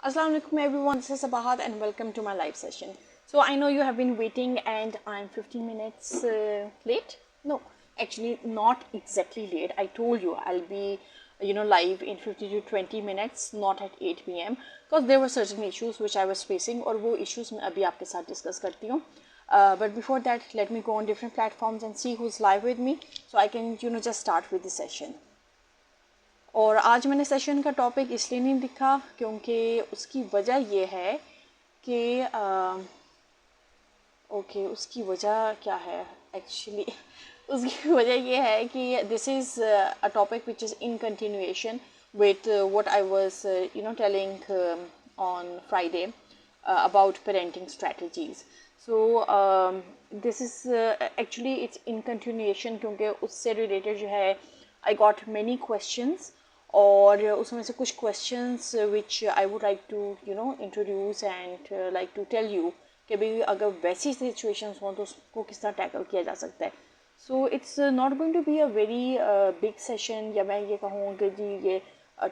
Assalamu alaikum everyone, this is Sabahat and welcome to my live session. So I know you have been waiting and I'm 15 minutes late. No, actually not exactly late. I told you I'll be live in 15 to 20 minutes, not at 8 p.m. because there were certain issues which I was facing और वो issues मैं अभी आपके साथ discuss करती हूँ. But before that, let me go on different platforms and see who's live with me so I can just start with the session. और आज मैंने सेशन का टॉपिक इसलिए नहीं लिखा क्योंकि उसकी वजह ये है कि उसकी वजह क्या है एक्चुअली उसकी वजह ये है कि this is a topic which is in continuation with what I was telling on Friday about parenting strategies. So this is actually it's in continuation क्योंकि उससे related जो है I got many questions और उसमें से कुछ questions which I would like to introduce and like to tell you कि भाई अगर वैसी situations हो तो उसको किस तरह tackle किया जा सकता है. So it's not going to be a very big session या मैं ये कहूँ कि जी ये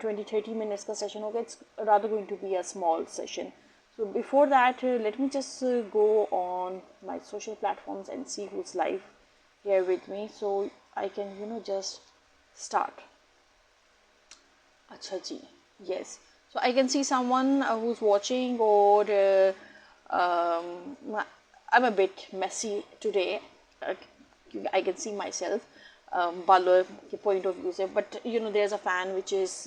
20-30 minutes का session होगा. It's rather going to be a small session. So before that, let me just go on my social platforms and see who's live here with me so I can just start. Acha ji, yes. So I can see someone who's watching or I'm a bit messy today. I can see myself बालों के point of view से, but there's a fan which is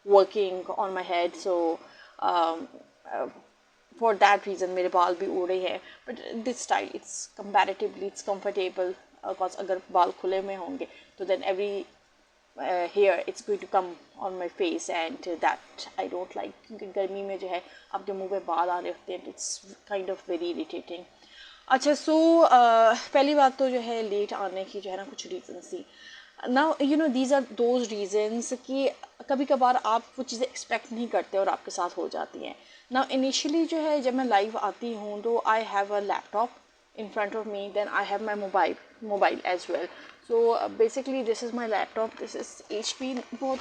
working on my head, so for that reason मेरे बाल भी उड़ रहे हैं. But this style it's comparatively it's comfortable because अगर बाल खुले में होंगे तो then every hair it's going to come on my face and that I don't like क्योंकि गर्मी में जो है आपके मुंह पे बाल आ रहे होते हैं, it's kind of very irritating. अच्छा सो पहली बात तो जो है लेट आने की जो है ना कुछ रीजंस थी. Now these are those reasons कि कभी कभार आप वो चीज़ें एक्सपेक्ट नहीं करते और आपके साथ हो जाती हैं. नाउ इनिशियली जो है जब मैं लाइव आती हूँ तो I have a laptop in front of me, then I have my mobile as well. So basically this is my laptop. This is HP. बहुत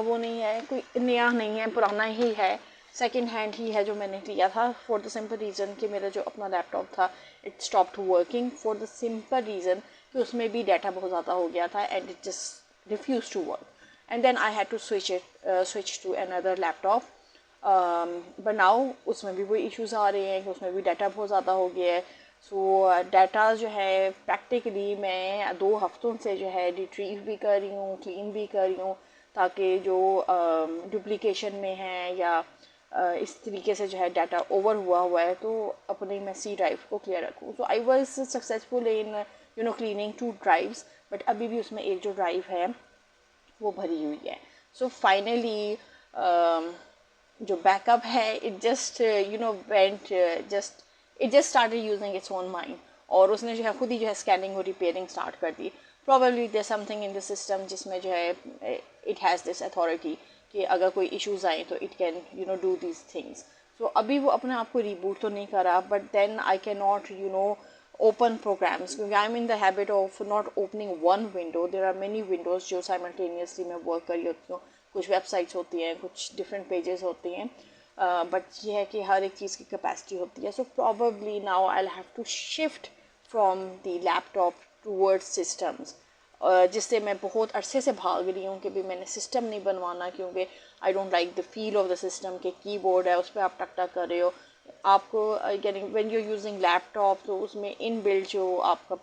वो नहीं है, कोई नया नहीं है, पुराना ही है, सेकेंड हैंड ही है जो मैंने लिया था फॉर द सिंपल रीज़न कि मेरा जो अपना लैपटॉप था it stopped working for the simple reason कि उसमें भी डाटा बहुत ज़्यादा हो गया था and it just refuse to work and then I had to switch to another laptop. But now उसमें भी वही इश्यूज़ आ रहे हैं कि उसमें भी डाटा बहुत ज़्यादा हो गया है. सो डाटा जो है प्रैक्टिकली मैं 2 हफ्तों से जो है रिट्रीव भी कर रही हूँ, क्लीन भी कर रही हूँ ताकि जो डुप्लीकेशन में है या इस तरीके से जो है डाटा ओवर हुआ है तो अपनी मैं सी ड्राइव को क्लियर रखूँ. So I was successful in cleaning 2 drives but अभी भी उसमें एक जो ड्राइव है वो भरी हुई है. सो फाइनली जो बैकअप है it just went just it just started using its own mind और उसने जो है खुद ही जो है स्कैनिंग और रिपेयरिंग स्टार्ट कर दी. Probably there something in the system जिसमें जो है इट हैज़ दिस अथॉरिटी कि अगर कोई इश्यूज आए तो it can do these things. So अभी वो अपने आप को रिबूट तो नहीं करा but then I can not open programs क्योंकि I am in the habit of not opening one window. There are many windows जो साइमल्टेनियसली मैं वर्क कर रही होती हूँ. कुछ वेबसाइट्स होती हैं, कुछ डिफरेंट पेजेस होती हैं बट ये है कि हर एक चीज़ की कैपेसिटी होती है. So probably now I have to shift from the laptop towards systems जिससे मैं बहुत अरसे से भाग रही हूँ कि भी मैंने सिस्टम नहीं बनवाना क्योंकि I don't like the feel of the system के कीबोर्ड है उस पर आप टक टक कर रहे हो. आपको यानी व्हेन यू यूजिंग लैपटॉप तो उसमें इन बिल्ड जो आपका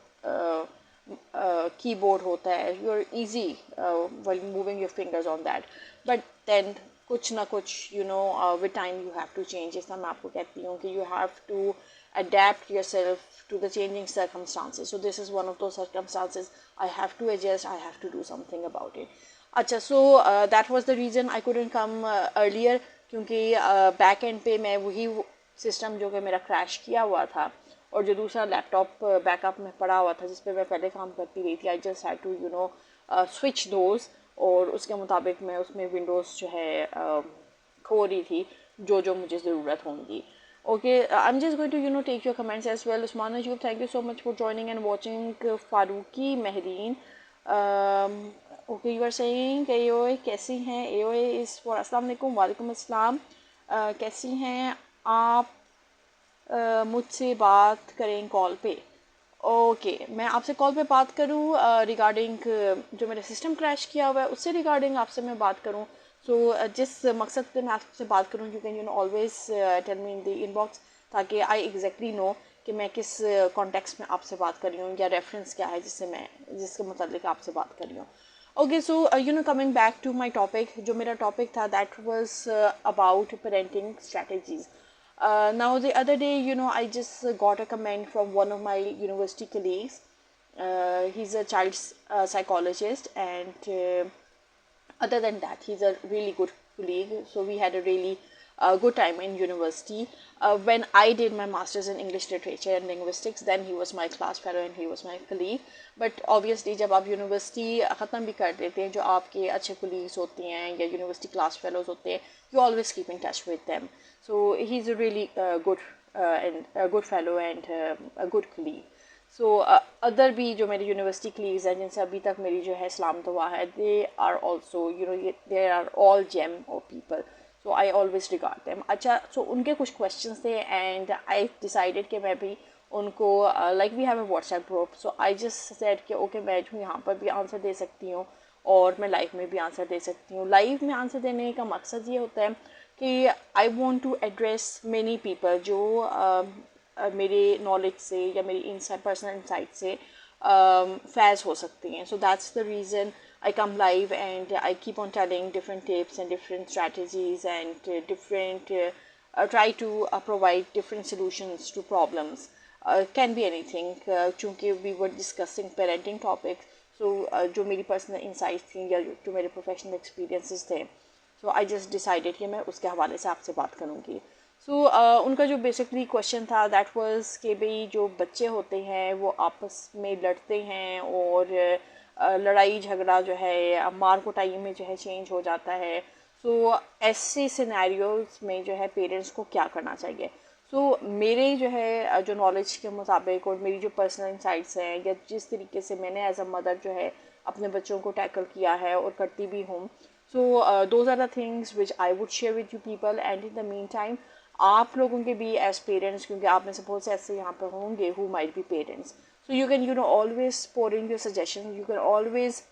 कीबोर्ड होता है you are easy while moving your fingers on that but then कुछ ना कुछ with time you have to change. इसलिए मैं आपको कहती हूँ कि you have to adapt yourself to the changing circumstances. So this is one of those circumstances. I have to adjust, I have to do something about it. अच्छा so that was the reason I couldn't come earlier क्योंकि back and पे मैं वही system जो कि मेरा crash किया हुआ था और जो दूसरा लैपटॉप बैकअप में पड़ा हुआ था जिस पे मैं पहले काम करती रही थी I just had to switch those और उसके मुताबिक मैं उसमें विंडोज़ जो है खो रही थी जो मुझे ज़रूरत होंगी. Okay, I'm just going to take your comments as well. Usman Ajub, thank you so much for joining and watching. Faruqi Mehreen, okay, you are saying AOA कैसी हैं? AOA is for Assalamu alaikum, walaikum assalam. कैसी हैं आप? मुझसे बात करें call पे। Okay, मैं आपसे कॉल पे बात करूँ रिगार्डिंग जो मेरा सिस्टम क्रैश किया हुआ है उससे रिगार्डिंग आपसे मैं बात करूँ। सो जिस मकसद पे मैं आपसे बात करूँ, you can always tell me in the inbox, ताकि आई एग्जैक्टली नो कि मैं किस कॉन्टेक्स्ट में आपसे बात कर रही हूँ या रेफरेंस क्या है जिसके मतलब आपसे बात कर रही हूँ। Okay, so coming back to my topic, जो मेरा टॉपिक था that was about parenting strategies. Now the other day, I just got a comment from one of my university colleagues. He's a child psychologist, and other than that, he's a really good colleague. So we had a really good time in university. When I did my master's in English literature and linguistics, then he was my class fellow and he was my colleague. But obviously जब आप university ख़त्म भी कर देते हैं, जो आपके अच्छे colleagues होते हैं या यूनिवर्सिटी क्लास फेलोज होते हैं, you always keep in touch with them. So he's a really good fellow and a good colleague. So other भी जो मेरी यूनिवर्सिटी कलीग्स हैं जिनसे अभी तक मेरी जो है सलाम दुआ है, they are also they are all gem of people, so I always regard them. अच्छा, सो उनके कुछ क्वेश्चंस थे एंड आई डिसाइडेड कि मैं भी उनको like we have a WhatsApp group, so I just said कि ओके मैं जो यहाँ पर भी आंसर दे सकती हूँ और मैं लाइव में भी आंसर दे सकती हूँ. लाइव में आंसर देने का मकसद ये होता है कि I want to address many people जो मेरे नॉलेज से या मेरी पर्सनल इंसाइट से फैज़ हो सकती हैं. So that's the reason I come live and I keep on telling different tips and different strategies and try to provide different solutions to problems. Can be anything. चूँकि we were discussing parenting topics, so जो मेरी personal insights थी या जो मेरे professional experiences थे, so I just decided कि मैं उसके हवाले से आपसे बात करूँगी. सो उनका जो बेसिकली क्वेश्चन था दैट वाज कि भाई जो बच्चे होते हैं वो आपस में लड़ते हैं और लड़ाई झगड़ा जो है मार कुटाई में जो है चेंज हो जाता है. सो ऐसे सिनेरियोज में जो है पेरेंट्स को क्या करना चाहिए. सो मेरे जो है जो नॉलेज के मुताबिक और मेरी जो पर्सनल इंसाइट्स हैं या जिस तरीके से मैंने एज अ मदर जो है अपने बच्चों को टैकल किया है और करती भी हूँ, so those are the things which I would share with you people. And in the meantime आप लोगों के भी एज पेरेंट्स, क्योंकि आप में सपोज ऐसे यहाँ पर होंगे who might be parents, so you can always pour in your suggestion, you can always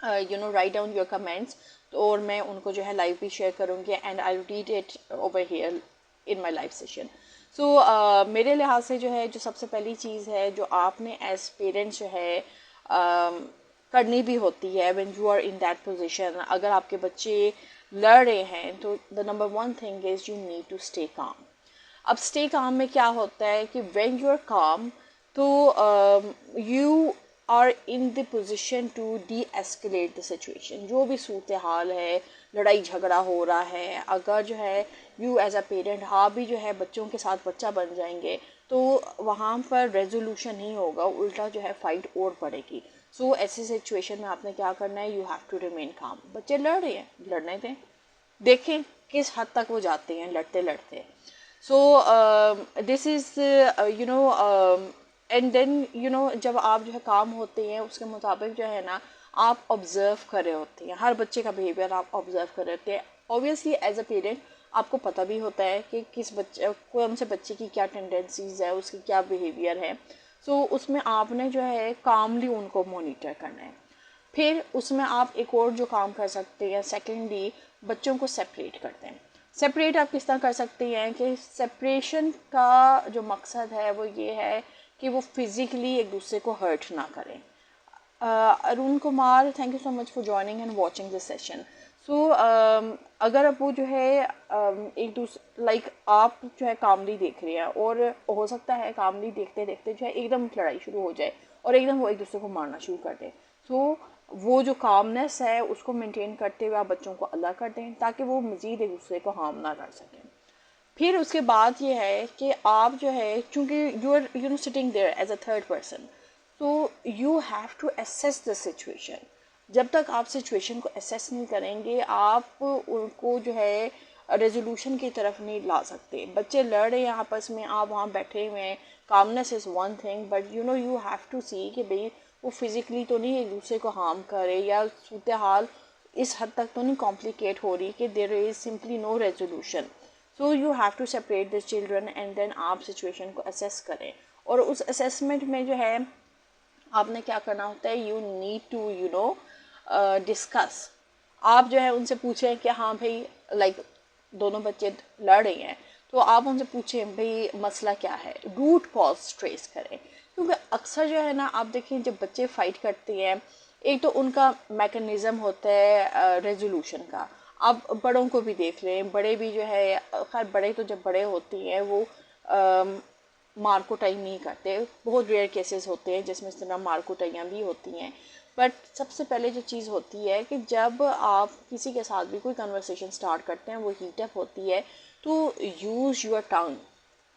write down your comments. और मैं उनको जो है लाइव भी शेयर करूँगी and I read it over here in my live session. So मेरे लिहाज से जो है जो सबसे पहली चीज़ है जो आपने एज पेरेंट्स जो है करनी भी होती है when you are in that position. अगर आपके बच्चे लड़ रहे हैं तो the number one thing is you need to stay calm. अब स्टे काम में क्या होता है कि व्हेन यू आर काम तो you are in the position to de-escalate the situation. जो भी सूरत हाल है, लड़ाई झगड़ा हो रहा है, अगर जो है यू एज अ पेरेंट आप भी जो है बच्चों के साथ बच्चा बन जाएंगे तो वहाँ पर रेजोल्यूशन नहीं होगा, उल्टा जो है फाइट और बढ़ेगी. सो ऐसी सिचुएशन में आपने क्या करना है, यू हैव टू रिमेन काम. बच्चे लड़ रहे हैं, लड़ने दें, देखें किस हद तक वो जाते हैं लड़ते लड़ते. So this is and then जब आप जो है काम होते हैं उसके मुताबिक जो है ना आप ऑब्ज़र्व कर रहे होते हैं, हर बच्चे का बिहेवियर आप ऑब्ज़र्व कर रहे होते हैं. ऑब्वियसली एज अ पेरेंट आपको पता भी होता है कि किस बच्चे कौन से बच्चे की क्या टेंडेंसीज है, उसकी क्या बिहेवियर है. सो उसमें आपने जो है कामली उनको मॉनिटर करना है. फिर उसमें आप एक और जो काम कर सकते हैं, सेकेंडली बच्चों को सेपरेट करते हैं. सेपरेट आप किस तरह कर सकते हैं कि सेपरेशन का जो मकसद है वो ये है कि वो फिज़िकली एक दूसरे को हर्ट ना करें. Arun Kumar, thank you so much for joining and watching this session. So अगर अब वो जो है एक दूसरे लाइक आप जो है कामली देख रहे हैं और हो सकता है कामली देखते देखते जो है एकदम लड़ाई शुरू हो जाए और एकदम वो एक दूसरे को मारना शुरू कर दें. सो वो जो कामनेस है उसको मेंटेन करते हुए आप बच्चों को अलग कर दें ताकि वो मज़ीद एक दूसरे को हार्म ना कर सकें. फिर उसके बाद ये है कि आप जो है चूँकि you are sitting there as a third person, तो you have to assess the situation. जब तक आप सिचुएशन को असेस नहीं करेंगे आप उनको जो है रेजोल्यूशन की तरफ नहीं ला सकते. बच्चे लड़ रहे हैं आपस में, आप वहाँ बैठे हुए हैं, calmness is one thing but you have to see कि भाई वो फिज़िकली तो नहीं एक दूसरे को हार्म करे या सूरत हाल इस हद तक तो नहीं कॉम्प्लिकेट हो रही कि there is simply no resolution. So you have to separate the children and then आप सिचुएशन को असेस करें। और उस असेसमेंट में जो है आपने क्या करना होता है, यू नीड टू डिस्कस। आप जो है उनसे पूछें कि हाँ भाई लाइक दोनों बच्चे लड़ रहे हैं, तो आप उनसे पूछें भाई मसला क्या है, रूट कॉज ट्रेस करें। क्योंकि अक्सर जो है ना आप देखें जब बच्चे फाइट करते हैं, एक तो उनका मैकेनिज्म होता है रेजोल्यूशन का। आप बड़ों को भी देख लें, बड़े भी जो है, खैर बड़े तो जब बड़े होते हैं वो मार कुटाई नहीं करते, बहुत रेयर केसेस होते हैं जिसमें इस तरह मार कुटाइयाँ भी होती हैं। बट सबसे पहले जो चीज़ होती है कि जब आप किसी के साथ भी कोई कन्वर्सेशन स्टार्ट करते हैं, वो हीटअप होती है, तो यूज़ योर टंग।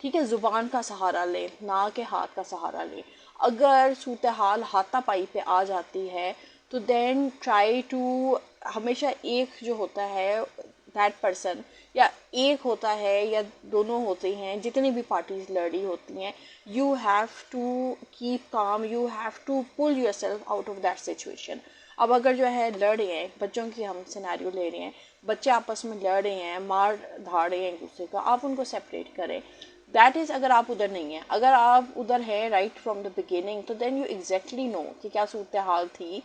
ठीक है, ज़ुबान का सहारा लें, ना के हाथ का सहारा लें। अगर सूरत हाल हाथापाई पे आ जाती है तो देन ट्राई टू, हमेशा एक जो होता है दैट पर्सन, या एक होता है या दोनों होते हैं, जितनी भी पार्टीज लड़ी होती हैं, you have to keep calm, you have to pull yourself out of that situation. अब अगर जो है लड़ रहे हैं, बच्चों की हम सिनेरियो ले रहे हैं, बच्चे आपस में लड़ रहे हैं, मार धाड़ रहे हैं एक दूसरे का, आप उनको सेपरेट करें। दैट इज़ अगर आप उधर नहीं हैं। अगर आप उधर हैं राइट फ्रॉम द बिगिनिंग, तो देन यू एग्जैक्टली नो कि क्या सूरत हाल थी,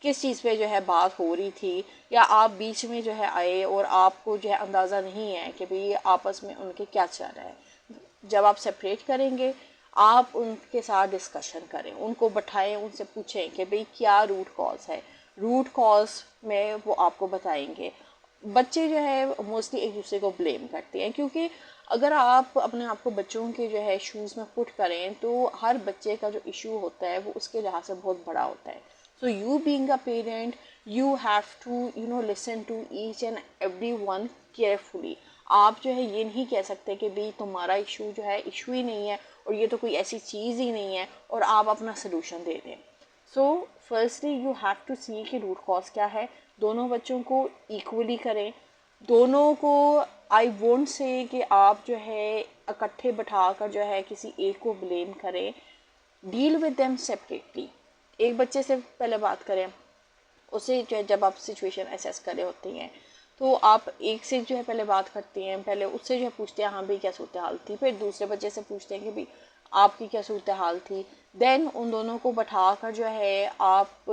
किस चीज़ पे जो है बात हो रही थी, या आप बीच में जो है आए और आपको जो है अंदाज़ा नहीं है कि भाई आपस में उनके क्या चल रहा है। जब आप सेपरेट करेंगे, आप उनके साथ डिस्कशन करें, उनको बैठाएं, उनसे पूछें कि भाई क्या रूट कॉज है। रूट कॉज में वो आपको बताएंगे। बच्चे जो है मोस्टली एक दूसरे को ब्लेम करते हैं, क्योंकि अगर आप अपने आप को बच्चों के जो है शूज़ में पुट करें, तो हर बच्चे का जो इशू होता है वो उसके लिहाज से बहुत बड़ा होता है। So you being a parent, you have to listen to each and every one carefully. आप जो है ये नहीं कह सकते कि भाई तुम्हारा इशू जो है इशू ही नहीं है और ये तो कोई ऐसी चीज़ ही नहीं है, और आप अपना सोल्यूशन दे दें। So firstly you have to see कि रूट कॉज क्या है। दोनों बच्चों को इक्वली करें, दोनों को, आई वोंट से कि आप जो है इकट्ठे बैठा कर जो है किसी एक को ब्लेम करें। Deal with them separately. एक बच्चे से पहले बात करें, उसे जो है जब आप सिचुएशन असेस कर रहे होते हैं, तो आप एक से जो है पहले बात करते हैं, पहले उससे जो है पूछते हैं हाँ भाई क्या सूरत हाल थी, फिर दूसरे बच्चे से पूछते हैं कि भाई आपकी क्या सूरत हाल थी। देन उन दोनों को बैठा कर जो है आप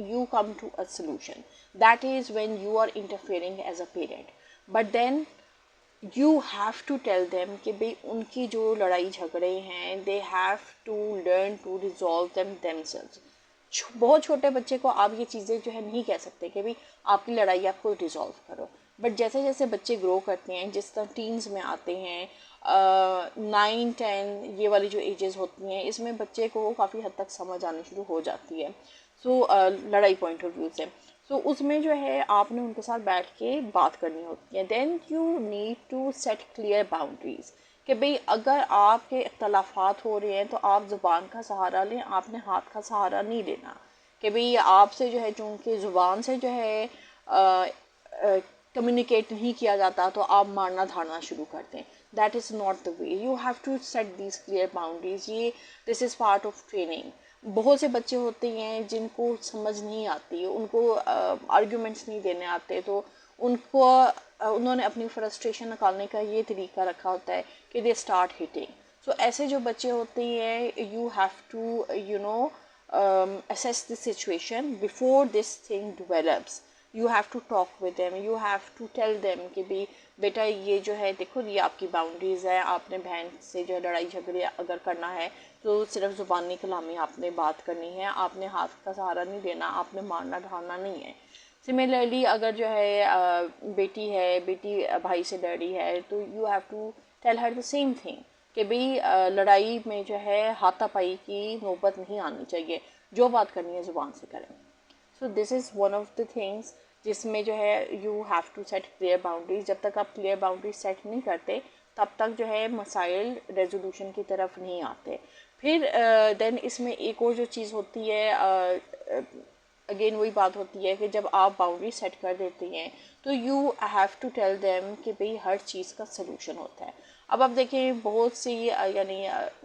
you come to a solution. That is when you are interfering as a parent. But then you have to tell them कि भाई उनकी जो लड़ाई झगड़े हैं, they have to learn to resolve them themselves. बहुत छोटे बच्चे को आप ये चीज़ें जो है नहीं कह सकते कि भाई आपकी लड़ाई आप खुद रिजॉल्व करो। बट जैसे जैसे बच्चे ग्रो करते हैं, जिस तरह टीन्स में आते हैं, 9, 10 ये वाली जो एजेस होती हैं, इसमें बच्चे को काफ़ी हद तक समझ आनी शुरू हो जाती है। सो लड़ाई पॉइंट ऑफ व्यू से, सो उसमें जो है आपने उनके साथ बैठ के बात करनी होती है। Then you need to set clear boundaries कि भाई अगर आपके इख्तलाफात हो रहे हैं तो आप ज़ुबान का सहारा लें, आपने हाथ का सहारा नहीं लेना। कि भाई आपसे जो है चूँकि ज़ुबान से जो है कम्युनिकेट नहीं किया जाता, तो आप मारना धाड़ना शुरू कर दें। That is not the way. You have to set these clear boundaries. ये this is part of training. बहुत से बच्चे होते हैं जिनको समझ नहीं आती, उनको आर्ग्यूमेंट्स नहीं देने आते, तो उनको उन्होंने अपनी फ्रस्ट्रेशन निकालने का ये तरीका रखा होता है कि दे स्टार्ट हिटिंग। सो ऐसे जो बच्चे होते हैं, you have to assess the situation before this thing develops. You have to talk with them, you have to tell them कि भी बेटा ये जो है देखो ये आपकी बाउंड्रीज है, आपने बहन से जो है लड़ाई झगड़े अगर करना है तो सिर्फ ज़ुबानी कलामी आपने बात करनी है, आपने हाथ का सहारा नहीं देना, आपने मारना ढालना नहीं है। सिमिलरली अगर जो है बेटी है, बेटी भाई से लड़ रही है, तो you have to tell her the same thing कि भाई लड़ाई में जो है हाथापाई की नौबत नहीं आनी चाहिए, जो बात करनी है ज़ुबान से करें। So this is one of the things जिसमें जो है you have to set clear boundaries. जब तक आप क्लियर बाउंड्रीज सेट नहीं करते, तब तक जो है मसाइल रेजोल्यूशन की तरफ नहीं आते। फिर देन इसमें एक और जो चीज़ होती है, अगेन वही बात होती है कि जब आप बाउंड्री सेट कर देते हैं, तो you have to tell them कि भाई हर चीज़ का सलूशन होता है। अब आप देखें बहुत सी यानी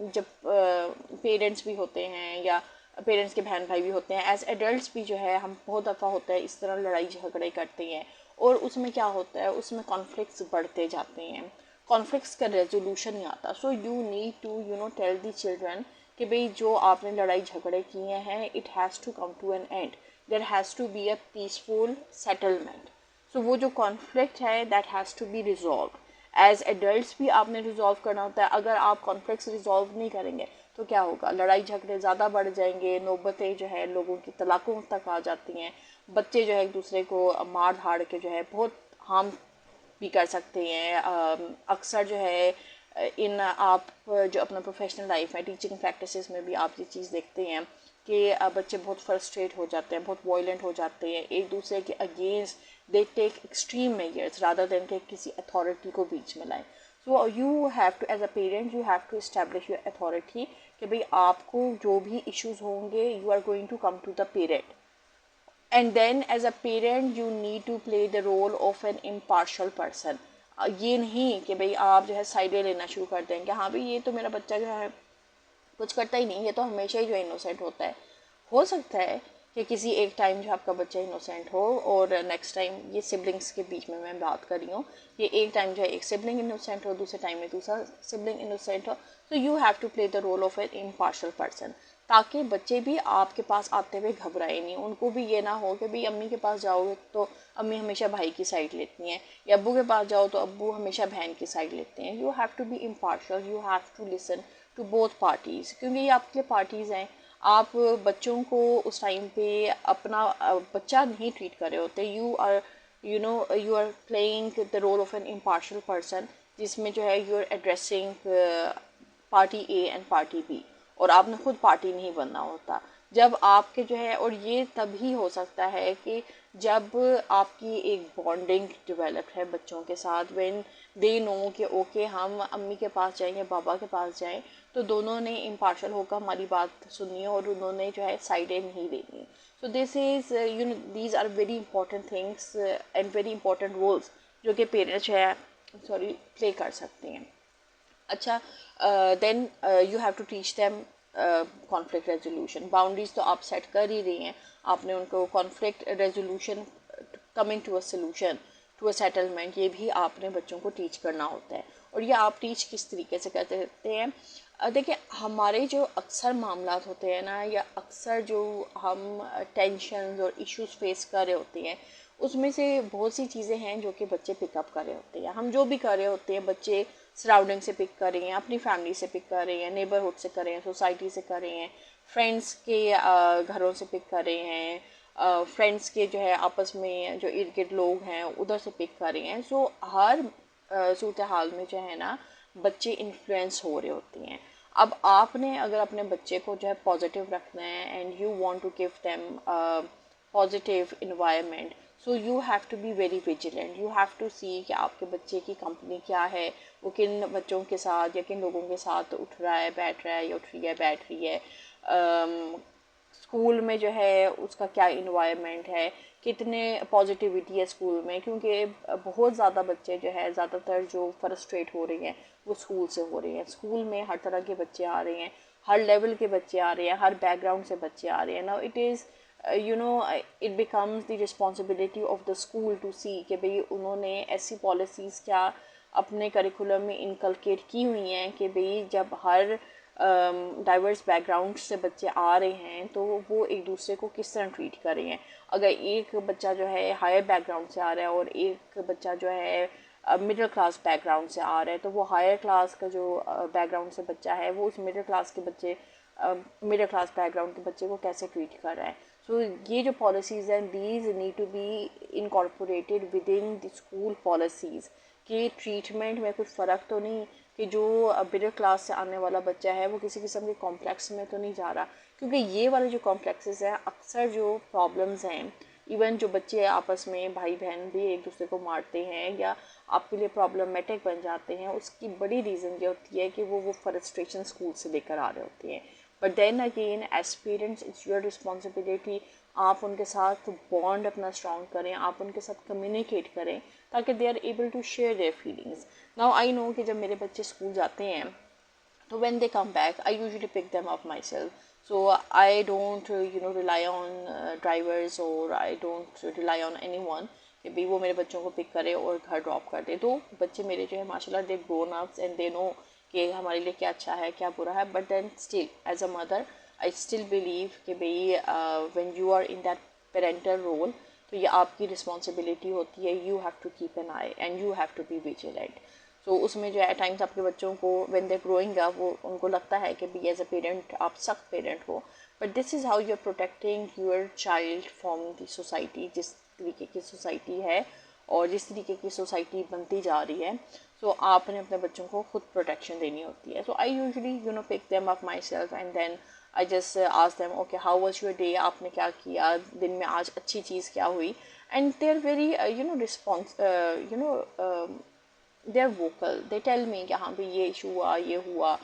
जब पेरेंट्स भी होते हैं या पेरेंट्स के बहन भाई भी होते हैं, एज एडल्ट्स भी जो है हम बहुत दफ़ा होता है इस तरह लड़ाई झगड़े करते हैं, और उसमें क्या होता है, उसमें कॉन्फ्लिक्ट्स बढ़ते जाते हैं। कॉन्फ्लिक्ट्स का रेजोल्यूशन नहीं आता. So you need to tell the children कि भाई जो आपने लड़ाई झगड़े किए हैं, it has to come to an end, there has to be a peaceful settlement. So वो जो कॉन्फ्लिक्ट है that has to be resolve. As adults भी आपने रिजॉल्व करना होता है. अगर आप कॉन्फ्लिक्ट्स रिजॉल्व नहीं करेंगे तो क्या होगा, लड़ाई झगड़े ज़्यादा बढ़ जाएंगे, नौबतें जो है लोगों की तलाकों तक आ जाती हैं, बच्चे जो है एक दूसरे को मार धाड़ के जो है बहुत हार्म भी कर सकते हैं. अक्सर जो है इन आप जो अपना प्रोफेशनल लाइफ में टीचिंग प्रैक्टिसेस में भी आप ये चीज़ देखते हैं कि बच्चे बहुत फ्रस्ट्रेट हो जाते हैं, बहुत वॉयलेंट हो जाते हैं, एक दूसरे के against they take extreme measures rather than के किसी अथॉरिटी को बीच में लाएं. So you have to as a parent you have to establish your authority कि भाई आपको जो भी इश्यूज होंगे you are going to come to the parent. And then as a parent you need to play the role of an impartial person. ये नहीं कि भाई आप जो है साइडें लेना शुरू कर देंगे, हाँ भाई ये तो मेरा बच्चा जो है कुछ करता ही नहीं, ये तो हमेशा ही जो इनोसेंट होता है. हो सकता है कि किसी एक टाइम जो आपका बच्चा इनोसेंट हो और नेक्स्ट टाइम, ये सिबलिंग्स के बीच में मैं बात कर रही हूँ, ये एक टाइम जो है एक सिबलिंग इनोसेंट हो, दूसरे टाइम में दूसरा सिबलिंग इनोसेंट हो. तो you have to play the role of an impartial person, ताकि बच्चे भी आपके पास आते हुए घबराए नहीं. उनको भी ये ना हो कि भाई अम्मी के पास जाओगे तो अम्मी हमेशा भाई की साइड लेती हैं, या अब्बू के पास जाओ तो अब्बू हमेशा बहन की साइड लेते हैं. You have to be impartial, you have to listen to both parties, क्योंकि ये आपके पार्टीज़ हैं. आप बच्चों को उस टाइम पे अपना बच्चा नहीं ट्रीट कर रहे होते. You are playing the role of an impartial person, जिसमें जो है you are addressing party A and party B, और आपने खुद पार्टी नहीं बनना होता. जब आपके जो है, और ये तभी हो सकता है कि जब आपकी एक बॉन्डिंग डेवलप है बच्चों के साथ, व्हेन दे नो कि ओके हम अम्मी के पास जाएं या बाबा के पास जाएं तो दोनों ने इम्पार्शल होकर हमारी बात सुननी है और उन्होंने जो है साइडें नहीं लेनी. So this is these are very important things and very important roles जो कि पेरेंट्स जो है प्ले कर सकते हैं. अच्छा, then you have to teach them conflict resolution. Boundaries तो आप सेट कर ही रही हैं, आपने उनको conflict resolution, coming to a solution, to a settlement, ये भी आपने बच्चों को टीच करना होता है. और ये आप टीच किस तरीके से करते हैं. देखिए, हमारे जो अक्सर मामला होते हैं ना, या अक्सर जो हम टेंशन और इश्यूज फेस कर रहे होते हैं, उसमें से बहुत सी चीज़ें हैं जो कि बच्चे पिकअप कर रहे होते हैं. हम जो भी कर रहे होते हैं बच्चे सराउंडिंग से पिक कर रहे हैं, अपनी फैमिली से पिक कर रहे हैं, नेबरहुड से कर रहे हैं, सोसाइटी से कर रहे हैं, फ्रेंड्स के घरों से पिक कर रहे हैं, फ्रेंड्स के जो है आपस में जो इर्द गिर्द लोग हैं उधर से पिक कर रहे हैं. सो हर सूरत हाल में जो है ना बच्चे इन्फ्लुएंस हो रहे होते हैं. अब आपने अगर अपने बच्चे को जो है पॉजिटिव रखना है and you want to give them positive environment, so you have to be very vigilant. You have to see कि आपके बच्चे की कंपनी क्या है, वो किन बच्चों के साथ या किन लोगों के साथ उठ रहा है, बैठ रहा है, या उठ रही है, बैठ रही है. स्कूल में जो है उसका क्या इन्वायरमेंट है, कितने पॉजिटिविटी है स्कूल में, क्योंकि बहुत ज़्यादा बच्चे जो है ज़्यादातर जो फ्रस्ट्रेट हो रहे हैं वो स्कूल से हो रहे हैं. स्कूल में हर तरह के बच्चे आ रहे हैं, हर लेवल के बच्चे आ रहे हैं, हर बैकग्राउंड से बच्चे आ रहे हैं. Now it is it becomes the responsibility of the school to see कि भाई उन्होंने ऐसी पॉलिसीज़ क्या अपने करिकुलम में इनकलकेट की हुई हैं कि भाई जब हर डाइवर्स बैकग्राउंड से बच्चे आ रहे हैं तो वो एक दूसरे को किस तरह ट्रीट कर रहे हैं. अगर एक बच्चा जो है हायर बैकग्राउंड से आ रहा है और एक बच्चा जो है मिडिल क्लास बैकग्राउंड से आ रहा है, तो वो हायर क्लास का जो बैकग्राउंड से बच्चा है वो उस मिडिल क्लास के बच्चे मिडिल क्लास बैकग्राउंड के बच्चे को कैसे ट्रीट कर रहा है. सो ये जो पॉलिसीज़ हैं these need to be incorporated within the school policies, कि ट्रीटमेंट में कुछ फ़र्क तो नहीं, कि जो मिडिल क्लास से आने वाला बच्चा है वो किसी किस्म के कॉम्प्लेक्स में तो नहीं जा रहा. क्योंकि ये वाले जो कॉम्प्लेक्सेस हैं, अक्सर जो प्रॉब्लम्स हैं, इवन जो बच्चे आपस में भाई बहन भी एक दूसरे को मारते हैं या आपके लिए प्रॉब्लमेटिक बन जाते हैं, उसकी बड़ी रीज़न ये होती है कि वो फ्रस्ट्रेशन स्कूल से लेकर आ रहे होते हैं. But then again as parents it's your responsibility, आप उनके साथ बॉन्ड अपना स्ट्रॉन्ग करें, आप उनके साथ कम्युनिकेट करें ताकि they are able to share their feelings. Now I know कि जब मेरे बच्चे स्कूल जाते हैं तो when they come back I usually pick them up myself. So I don't rely on drivers or I don't rely on anyone कि भाई वो मेरे बच्चों को पिक करे और घर ड्रॉप कर दे। तो बच्चे मेरे जो है माशाल्लाह they grown ups and they know कि हमारे लिए क्या अच्छा है क्या बुरा है, but then still as a mother I still believe कि भाई when you are in that parental role तो ये आपकी रिस्पॉन्सिबिलिटी होती है, you have to keep an eye and you have to be vigilant. So उसमें जो है एट टाइम्स आपके बच्चों को व्हेन दे ग्रोइंग अप वो उनको लगता है कि भाई एज अ पेरेंट आप सख्त पेरेंट हो, but this is how you are protecting your child from the society, जिस तरीके की सोसाइटी है और जिस तरीके की सोसाइटी बनती जा रही है। सो आपने अपने बच्चों को खुद प्रोटेक्शन देनी होती है। So I usually pick them up myself and then I just ask them okay how was your day, आपने क्या किया दिन में, आज अच्छी चीज़ क्या हुई, and they are very response they are vocal, they tell me कि हाँ भाई ये इशू हुआ ये हुआ।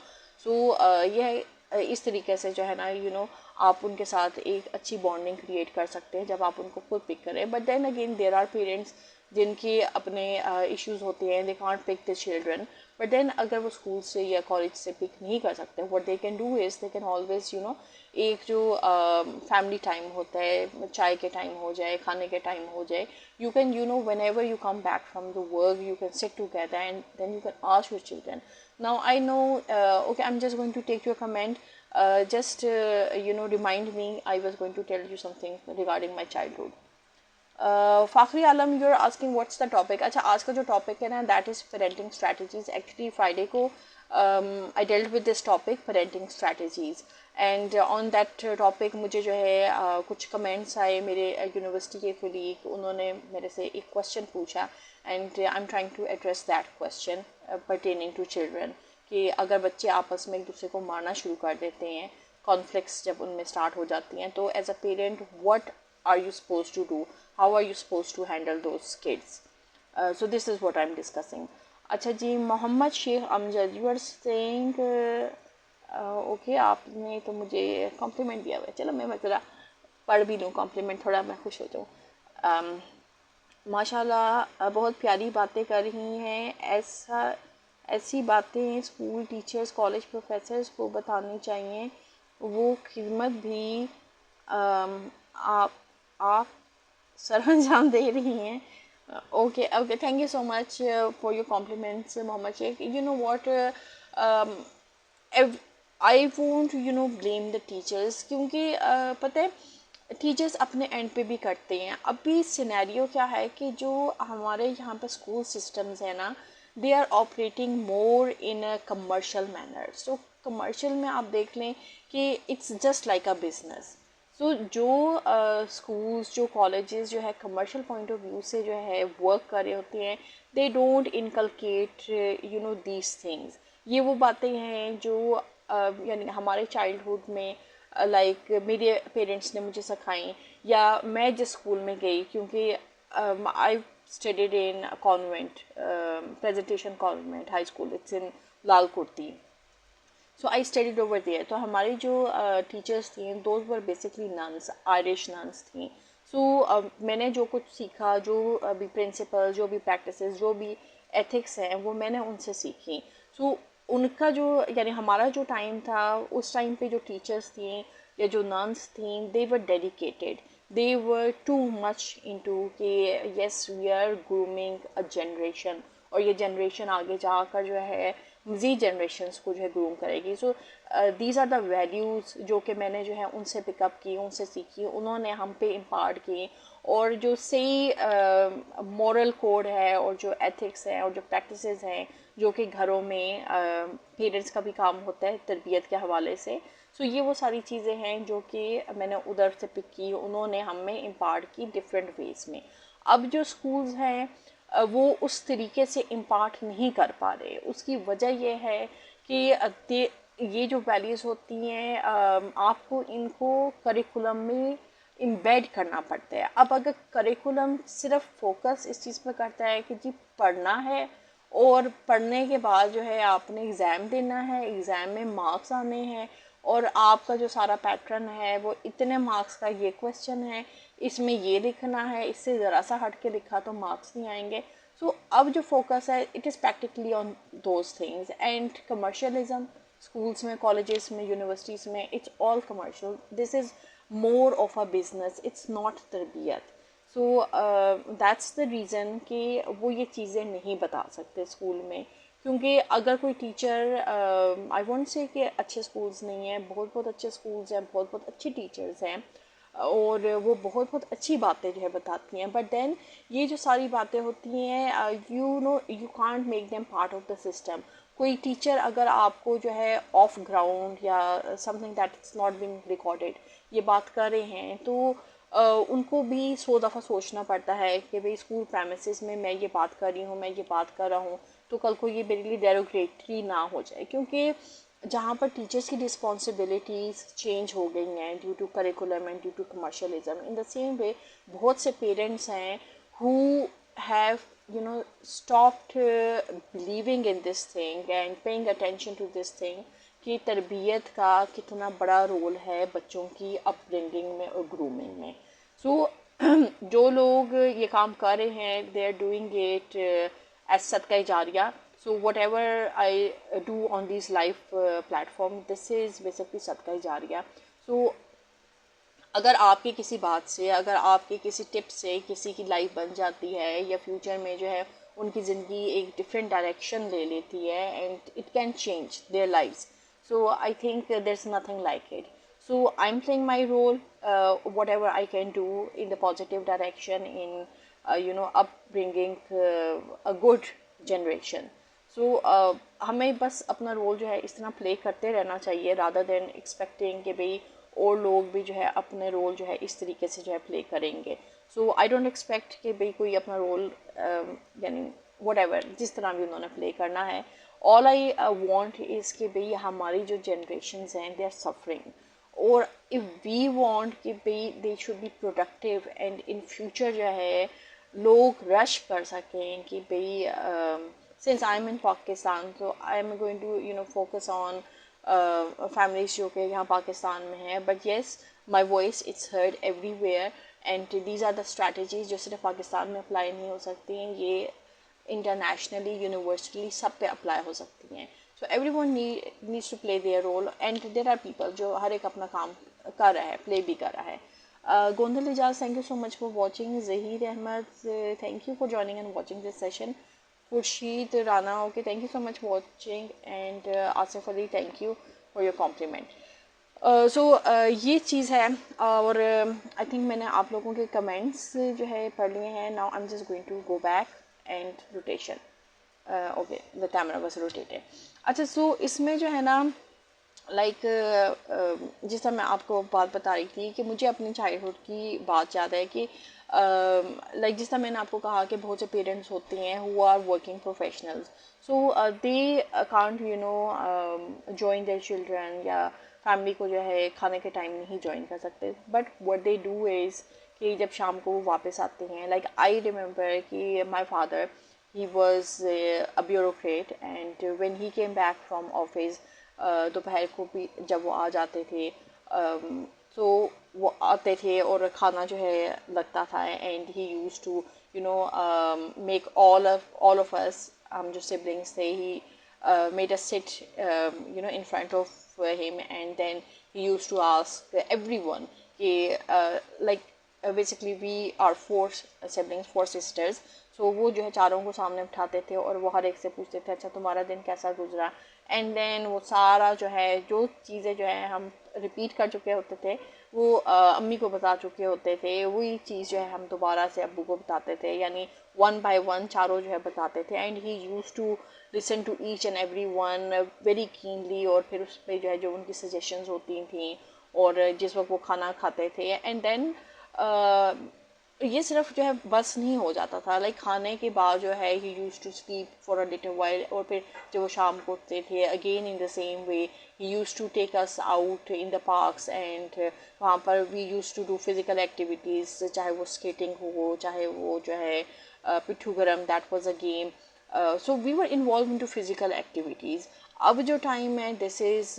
सो यह इस तरीके से जो है ना आप उनके साथ एक अच्छी बॉन्डिंग क्रिएट कर सकते हैं जब आप उनको खुद पिक करें। But then again there are parents जिनके अपने इश्यूज होते हैं, they can't pick the children, but then अगर वो स्कूल से या कॉलेज से पिक नहीं कर सकते, what they can do is they can always एक जो फैमिली टाइम होता है, चाय के टाइम हो जाए, खाने के टाइम हो जाए, you can whenever you come back from the work you can sit together and then you can ask your children now I know okay I'm just going to take your comment, just remind me, I was going to tell you something regarding my childhood. Fakhri Alam you are asking what's the topic. अच्छा आज का जो topic है ना that is parenting strategies. Actually Friday को I dealt with this topic parenting strategies and on that topic मुझे जो है कुछ कमेंट्स आए मेरे यूनिवर्सिटी के कोलीग, उन्होंने मेरे से एक क्वेश्चन पूछा and I am trying to address that question pertaining to children कि अगर बच्चे आपस में एक दूसरे को मारना शुरू कर देते हैं, कॉन्फ्लिक्ट्स जब उनमें स्टार्ट हो जाती हैं, तो as a parent what are you supposed to do, how are you supposed to handle those kids? So this is what I'm discussing. अच्छा ji, Mohammad Sheikh Amjad you are saying okay आपने तो मुझे कॉम्प्लीमेंट दिया हुआ है, चलो मैं ज़रा पढ़ भी लूँ कॉम्प्लीमेंट, थोड़ा मैं खुश हो जाऊँ। माशाल्लाह बहुत प्यारी बातें कर रही हैं, ऐसी बातें स्कूल टीचर्स कॉलेज प्रोफेसर्स को बतानी चाहिए, वो खिदमत भी आप सरअंजाम दे रही हैं। Okay okay thank you so much for your compliments Mohammad Sheikh. You know what I won't blame the teachers, क्योंकि पता है टीचर्स अपने एंड पे भी करते हैं। अभी सिनेरियो क्या है कि जो हमारे यहाँ पे स्कूल सिस्टम्स है ना, they are operating more in a commercial manner. So commercial में आप देख लें कि it's just like a business. So जो स्कूल्स जो कॉलेजेस जो है कमर्शियल पॉइंट ऑफ व्यू से जो है वर्क कर रहे होते हैं, they don't inculcate these things. ये वो बातें हैं जो यानी हमारे चाइल्डहुड में लाइक मेरे पेरेंट्स ने मुझे सिखाई, या मैं जिस स्कूल में गई, क्योंकि I studied in convent, presentation convent high school, it's in Lal Kurti. So I studied over there. तो हमारी जो टीचर्स थी those were basically nuns, Irish nuns थी। सो मैंने जो कुछ सीखा, जो भी प्रिंसिपल, जो भी प्रैक्टिसेस, जो भी एथिक्स हैं, वो मैंने उनसे सीखी। सो उनका जो यानी हमारा जो टाइम था, उस टाइम पे जो टीचर्स थी या जो नन्स थी, they were dedicated, they were too much into कि yes we are grooming a generation, और ये जनरेशन आगे जाकर जो है मज़ीद जनरेशन्स को जो है ग्रूम करेगी। So these are the values जो कि मैंने जो है उनसे पिकअप की, उनसे सीखी, उन्होंने हम पे इम्पार्ट की, और जो सही मॉरल कोड है और जो एथिक्स है और जो प्रैक्टिसेस हैं जो कि घरों में पेरेंट्स का भी काम होता है तरबियत के हवाले से। सो ये वो सारी चीज़ें हैं जो कि मैंने उधर से पिक की, उन्होंने हमें इम्पार्ट की डिफरेंट वेज़ में। अब जो स्कूल्स हैं वो उस तरीके से इम्पार्ट नहीं कर पा रहे। उसकी वजह यह है कि ये जो वैल्यूज़ होती हैं आपको इनको करिकुलम में इम्बेड करना पड़ता है। अब अगर करिकुलम सिर्फ फोकस इस चीज़ पर करता है कि जी पढ़ना है और पढ़ने के बाद जो है आपने एग्ज़ाम देना है, एग्ज़ाम में मार्क्स आने हैं, और आपका जो सारा पैटर्न है वो इतने मार्क्स का ये क्वेश्चन है, इसमें ये लिखना है, इससे ज़रा सा हट के लिखा तो मार्क्स नहीं आएंगे। सो अब जो फोकस है it is practically on those things and commercialism. Schools में, कॉलेजेस में, यूनिवर्सिटीज़ में, it's all commercial, this is more of a business, it's not तरबियत। सो दैट्स द रीज़न कि वो ये चीज़ें नहीं बता सकते स्कूल में, क्योंकि अगर कोई टीचर, आई वोंट से कि अच्छे स्कूल्स नहीं हैं, बहुत बहुत अच्छे स्कूल्स हैं, बहुत बहुत अच्छे टीचर्स हैं और वो बहुत बहुत अच्छी बातें जो है बताती हैं, बट देन ये जो सारी बातें होती हैं, you know you can't make them part of the system. कोई टीचर अगर आपको जो है ऑफ ग्राउंड या something that is not been recorded ये बात कर रहे हैं, तो उनको भी 100 दफ़ा सोचना पड़ता है कि भाई स्कूल प्रेमिसेस में मैं ये बात कर रही हूँ, मैं ये बात कर रहा हूँ, तो कल को ये मेरे लिए डेरोगेटरी ना हो जाए, क्योंकि जहाँ पर टीचर्स की रिस्पॉन्सिबिलिटीज़ चेंज हो गई हैं due to curriculum and due to commercialism, in the same way बहुत से पेरेंट्स हैं who have stopped believing in this thing and paying attention to this thing कि तरबियत का कितना बड़ा रोल है बच्चों की अपब्रिंगिंग में और ग्रूमिंग में। सो जो लोग ये काम कर रहे हैं they are doing it as सदका जारिया। So whatever I do on this live platform, this is basically सदका जारिया। सो अगर आपकी किसी बात से, अगर आपकी किसी टिप से किसी की लाइफ बन जाती है या फ्यूचर में जो है उनकी ज़िंदगी एक डिफरेंट डायरेक्शन ले लेती है and it can change their lives, so I think there's nothing like it. So I'm playing my role, whatever I can do in the positive direction in upbringing a good generation. So हमें बस अपना role जो है इस तरह play करते रहना चाहिए rather than expecting कि भाई और लोग भी जो है अपने रोल जो है इस तरीके से जो है प्ले करेंगे। सो आई डोंट एक्सपेक्ट कि भाई कोई अपना रोल यानी whatever जिस तरह भी उन्होंने प्ले करना है, ऑल आई वॉन्ट इज़ कि भाई हमारी जो जनरेशन्स हैं दे आर सफरिंग, और इफ़ वी वॉन्ट कि भाई they should be productive and in future जो है लोग रश कर सकें कि भाई since I am in Pakistan तो I am going to focus on families जो कि यहाँ पाकिस्तान में है, but yes my voice it's heard everywhere and these are the strategies जो सिर्फ पाकिस्तान में अप्लाई नहीं हो सकती हैं, ये इंटरनेशनली यूनिवर्सली सब पे अप्लाई हो सकती हैं। So every one needs to play their role and there are people जो हर एक अपना काम कर रहा है, प्ले भी कर रहा है। Gondal Ijaz, thank you so much for watching. Zaheer Ahmed, thank you for joining and watching this session. Khurshid Rana, okay, thank you so much for watching and Asif Ali, thank you for your compliment. So ये चीज़ है, और आई थिंक मैंने आप लोगों के कमेंट्स जो है पढ़ लिए हैं। Now I am just going to go back and rotation, okay the camera was rotated. अच्छा, सो इसमें जो है ना लाइक जिस तरह मैं आपको बात बता रही थी कि मुझे अपनी चाइल्डहुड की बात याद है कि लाइक जिस तरह मैंने आपको कहा कि बहुत से पेरेंट्स होते हैं who are working professionals, so they can't join their children या फैमिली को जो है खाने के टाइम नहीं ज्वाइन कर सकते, but what they do is कि जब शाम को वो वापस आते हैं, लाइक आई रिमेंबर कि my father he was a bureaucrat and when he came back from office, दोपहर को भी जब वो आ जाते थे तो वो आते थे और खाना जो है लगता था and he use to make all of us, हम जो सिबलिंग्स थे, ही made us sit in front of him and then he used to ask everyone कि like basically we are four siblings, four sisters, so वो जो है चारों को सामने बिठाते थे और वो हर एक से पूछते थे अच्छा तुम्हारा दिन कैसा गुजरा, एंड देन वो सारा जो है जो चीज़ें जो है हम रिपीट कर चुके होते थे वो अम्मी को बता चुके होते थे, वही चीज़ जो है हम दोबारा से अब्बू को बताते थे, यानी वन बाय वन चारों जो है बताते थे and he use to listen to each and every one very keenly, और फिर उस पर जो है जो उनकी सजेशंस होती थी और जिस वक्त वो खाना खाते थे एंड देन ये सिर्फ जो है बस नहीं हो जाता था, लाइक खाने के बाद जो है he use to sleep for a little while, और फिर जब वो शाम को उठते थे again in the same way he use to take us out in the parks and वहाँ पर we use to do physical activities, चाहे वो स्केटिंग हो चाहे वो जो है Pitthu Garam, that was a game, so we were involve in to physical activities. अब जो टाइम है दिस इज़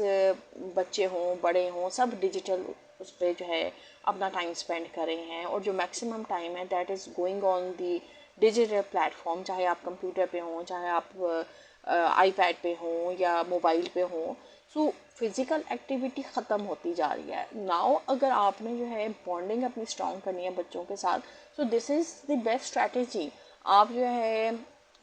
बच्चे हों बड़े हों सब डिजिटल उस पर जो है अपना टाइम स्पेंड कर रहे हैं, और जो मैक्सिमम टाइम है that is going on the digital platform, चाहे आप कंप्यूटर पे हों चाहे आप आईपैड पे हों या मोबाइल पे हों। सो फिज़िकल एक्टिविटी ख़त्म होती जा रही है नाउ। अगर आपने जो है बॉन्डिंग अपनी स्ट्रॉन्ग करनी है बच्चों के साथ, सो this is the best strategy. आप जो है